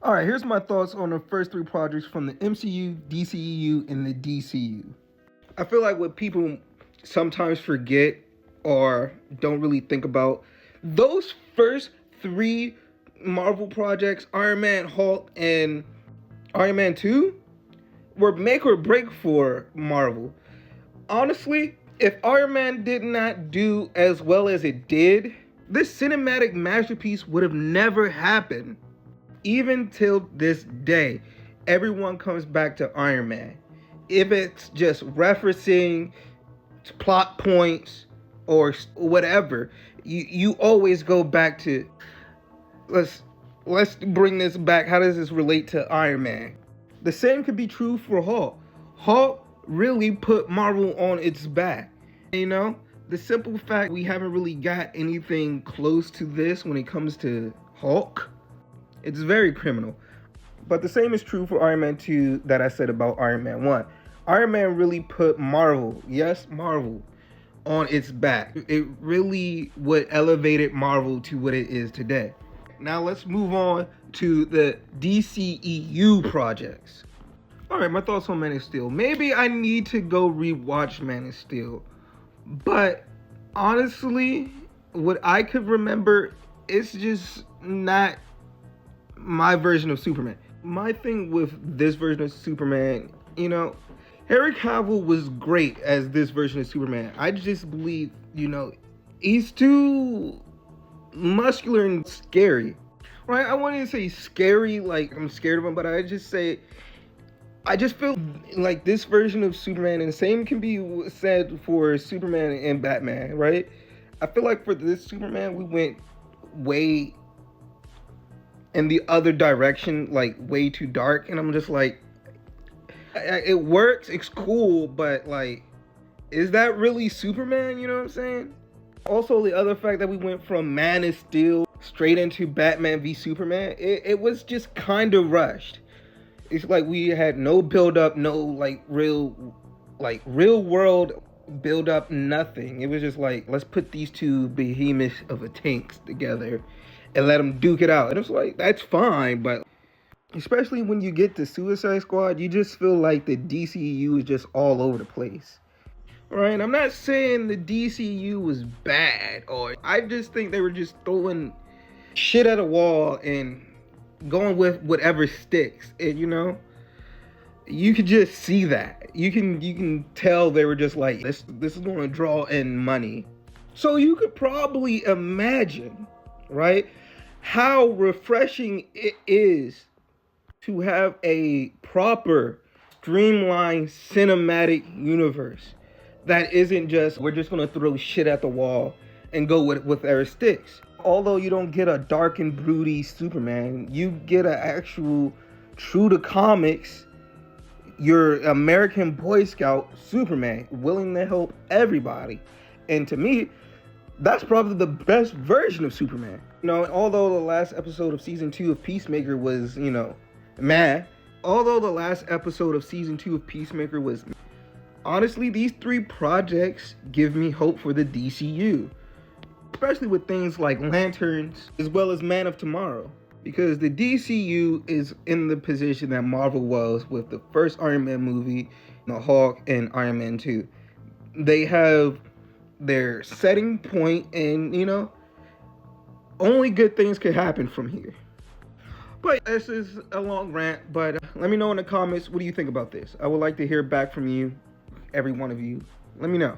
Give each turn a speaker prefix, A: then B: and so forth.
A: All right, here's my thoughts on the first three projects from the MCU, DCEU, and the DCU. I feel like what people sometimes forget or don't really think about, those first three Marvel projects, Iron Man, Hulk, and Iron Man 2, were make or break for Marvel. Honestly, if Iron Man did not do as well as it did, this cinematic masterpiece would have never happened. Even till this day, everyone comes back to Iron Man. If it's just referencing plot points or whatever, you always go back to let's bring this back. How does this relate to Iron Man? The same could be true for Hulk. Hulk really put Marvel on its back. You know, the simple fact we haven't really got anything close to this when it comes to Hulk, it's very criminal. But the same is true for Iron Man 2 that I said about Iron Man 1. Iron Man really put Marvel, yes, Marvel, on its back. It really what elevated Marvel to what it is today. Now let's move on to the DCEU projects. All right, my thoughts on Man of Steel. Maybe I need to go rewatch Man of Steel. But honestly, what I could remember, it's just not my version of Superman. My thing with this version of Superman, you know, Henry Cavill was great as this version of Superman. I just believe, you know, he's too muscular and scary. Right? I wouldn't say scary like I'm scared of him, but I just feel like this version of Superman, and the same can be said for Superman and Batman, right? I feel like for this Superman, we went way in the other direction, like way too dark, and I'm just like, it works, it's cool, but like, is that really Superman? You know what I'm saying? Also, the other fact that we went from Man of Steel straight into Batman v Superman, it was just kind of rushed. It's like we had no build up, no real world build up, nothing. It was just like, let's put these two behemoths of a tanks together and let them duke it out. And it's like, that's fine, but especially when you get to Suicide Squad, you just feel like the DCU is just all over the place. Right? I'm not saying the DCU was bad, or I just think they were just throwing shit at a wall and going with whatever sticks. And you know, you could just see that. You can tell they were just like, this is going to draw in money. So you could probably imagine, right, how refreshing it is to have a proper, streamlined cinematic universe that isn't just, we're just gonna throw shit at the wall and go with our sticks. Although you don't get a dark and broody Superman, you get an actual, true to comics, your American Boy Scout Superman, willing to help everybody. And to me, that's probably the best version of Superman. You know, although the last episode of season 2 of Peacemaker was, you know, honestly, these three projects give me hope for the DCU. Especially with things like Lanterns, as well as Man of Tomorrow. Because the DCU is in the position that Marvel was with the first Iron Man movie, the Hulk, and Iron Man 2. They have their setting point, and, you know, only good things can happen from here. But this is a long rant, but let me know in the comments, what do you think about this? I would like to hear back from you, every one of you. Let me know.